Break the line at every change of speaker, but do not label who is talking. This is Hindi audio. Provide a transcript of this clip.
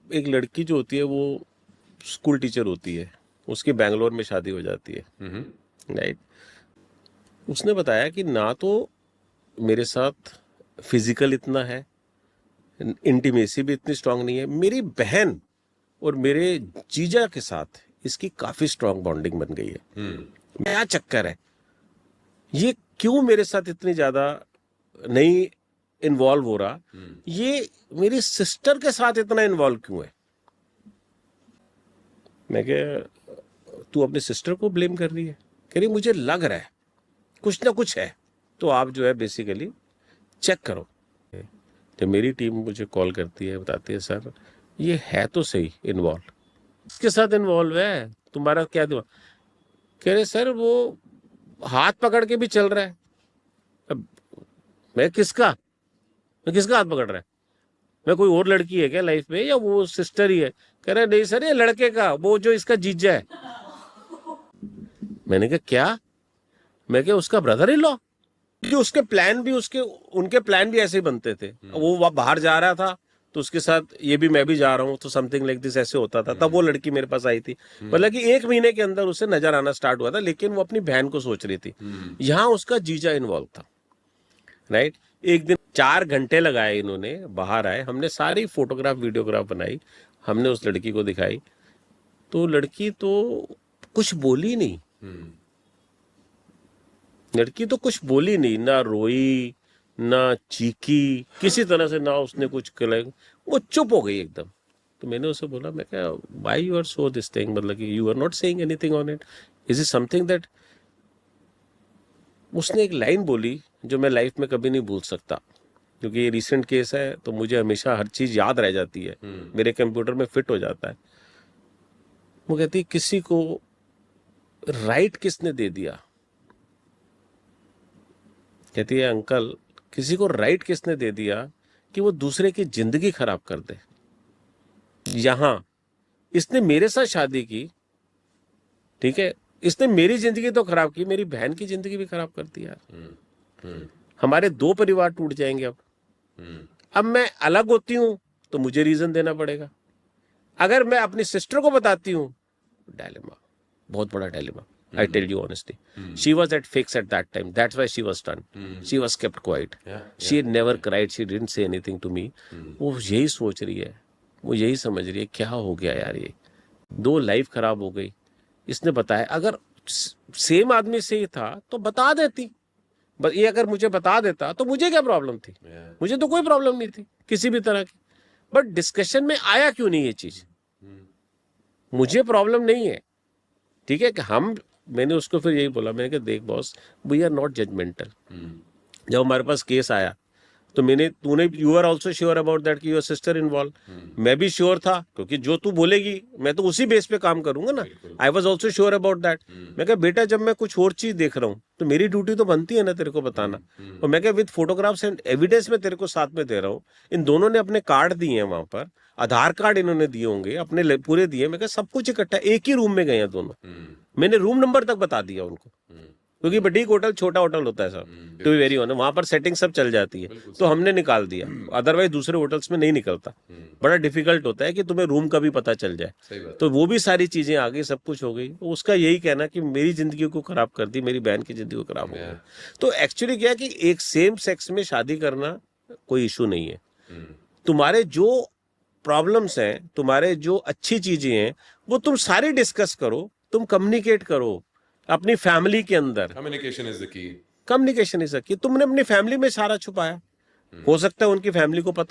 एक लड़की जो होती है वो स्कूल टीचर होती है, उसकी बैंगलोर में शादी हो जाती है, राइट। उसने बताया कि ना तो मेरे साथ फिजिकल इतना है, इंटीमेसी भी इतनी स्ट्रांग नहीं है, मेरी बहन और मेरे जीजा के साथ इसकी काफी स्ट्रांग बॉन्डिंग बन गई है। क्या चक्कर है, ये क्यों मेरे साथ इतनी ज्यादा नहीं इन्वॉल्व हो रहा, ये मेरी सिस्टर के साथ इतना इन्वॉल्व क्यों है। मैं कह तू अपने सिस्टर को ब्लेम कर रही है, कह रही मुझे लग रहा है कुछ ना कुछ है, तो आप जो है बेसिकली चेक करो। जब मेरी टीम मुझे कॉल करती है, बताती है सर ये है तो सही इन्वॉल्व, किसके साथ इन्वॉल्व है, तुम्हारा क्या दिमाग। कह रहे सर वो हाथ पकड़ के भी चल रहा है। अब मैं किसका हाथ पकड़ रहा है, मैं कोई और लड़की है क्या लाइफ में, या वो सिस्टर ही है। कह रहे नहीं सर ये लड़के का, वो जो इसका जीजा है। मैंने कहा क्या, मैं क्या उसका ब्रदर इन लॉ, कि उसके प्लान भी उनके प्लान भी ऐसे ही बनते थे। वो बाहर जा रहा था तो उसके साथ ये भी मैं भी जा रहा हूँ, तो समथिंग लाइक दिस ऐसे होता था। तब वो लड़की मेरे पास आई थी, मतलब कि 1 महीने के अंदर उसे नजर आना स्टार्ट हुआ था, लेकिन वो अपनी बहन को सोच रही थी। यहाँ उसका जीजा इन्वॉल्व था, राइट। एक दिन 4 घंटे लगाए इन्होंने, बाहर आए, हमने सारी फोटोग्राफ वीडियोग्राफ बनाई, हमने उस लड़की को दिखाई, तो लड़की तो कुछ बोली नहीं, लड़की तो कुछ बोली नहीं, ना रोई ना चीखी किसी तरह से, ना उसने कुछ किया, वो चुप हो गई एकदम। तो मैंने उसे बोला, मैं क्या why you are so this thing, मतलब कि you are not saying anything on it, is it something that. उसने एक लाइन बोली जो मैं लाइफ में कभी नहीं भूल सकता, क्योंकि ये रिसेंट केस है तो मुझे हमेशा हर चीज याद रह जाती है, मेरे कंप्यूटर में फिट हो जाता है। वो कहती किसी को राइट किसने दे दिया, कहती है अंकल किसी को राइट किसने दे दिया कि वो दूसरे की जिंदगी खराब कर दे। यहां इसने मेरे साथ शादी की, ठीक है, इसने मेरी जिंदगी तो खराब की, मेरी बहन की जिंदगी भी खराब कर दी यार। हमारे 2 परिवार टूट जाएंगे। अब मैं अलग होती हूं तो मुझे रीजन देना पड़ेगा, अगर मैं अपनी सिस्टर को बताती हूं, डायलेमा, बहुत बड़ा dilemma. I tell you honestly, she was at fix at that time. That's why she was stunned. She was kept quiet. She never cried. She didn't say anything to me. वो यही सोच रही है, वो यही समझ रही है क्या हो गया यार, ये 2 लाइफ खराब हो गई। इसने बताया, अगर सेम आदमी से ही था तो बता देती, बस ये अगर मुझे बता देता तो मुझे क्या प्रॉब्लम थी, मुझे तो कोई प्रॉब्लम नहीं थी किसी भी तरह की। बट डिस्कशन में आया क्यों नहीं ये चीज, मुझे प्रॉब्लम नहीं है, ठीक है कि मैंने उसको फिर यही बोला, मैंने कहा देख boss, we are not judgemental. जब हमारे पास केस आया तो you are also sure about that कि योर सिस्टर इन्वॉल्व, मैं भी श्योर था, क्योंकि जो तू बोलेगी मैं तो उसी बेस पे काम करूंगा ना। I was also sure about that. मैं कहा बेटा जब मैं कुछ और चीज देख रहा हूँ तो मेरी ड्यूटी तो बनती है ना तेरे को बताना। और मैं कहा विद फोटोग्राफ्स एंड एविडेंस में तेरे को साथ में दे रहा हूँ। इन दोनों ने अपने कार्ड दिए हैं वहां पर, आधार कार्ड इन्होंने दिए होंगे अपने पूरे दिए। मैं कहा सब कुछ इकट्ठा, एक ही रूम में गए हैं दोनों, मैंने रूम नंबर तक बता दिया उनको, क्योंकि बटीक होटल छोटा होटल होता है सब, टू बी वेरी ऑनेस्ट, वहां पर सेटिंग सब चल जाती है, तो हमने निकाल दिया, अदरवाइज दूसरे होटल्स में नहीं निकलता, बड़ा डिफिकल्ट होता है कि तुम्हें रूम का भी पता चल जाए। तो वो भी सारी चीजें आ गई, सब कुछ हो गई। तो उसका यही कहना कि मेरी जिंदगी को खराब कर दी, मेरी बहन की जिंदगी को खराब हो गई। तो एक्चुअली क्या है कि एक सेम सेक्स में शादी करना कोई इशू नहीं है। तुम्हारे जो प्रॉब्लम्स हैं, तुम्हारे जो अच्छी चीजें हैं, वो तुम सारी डिस्कस करो, तुम कम्युनिकेट करो अपनी फैमिली के अंदर।
Communication is the key.
Communication is the key. तुमने अपनी फैमिली में सारा छुपाया, हो सकता है उनकी फैमिली को पता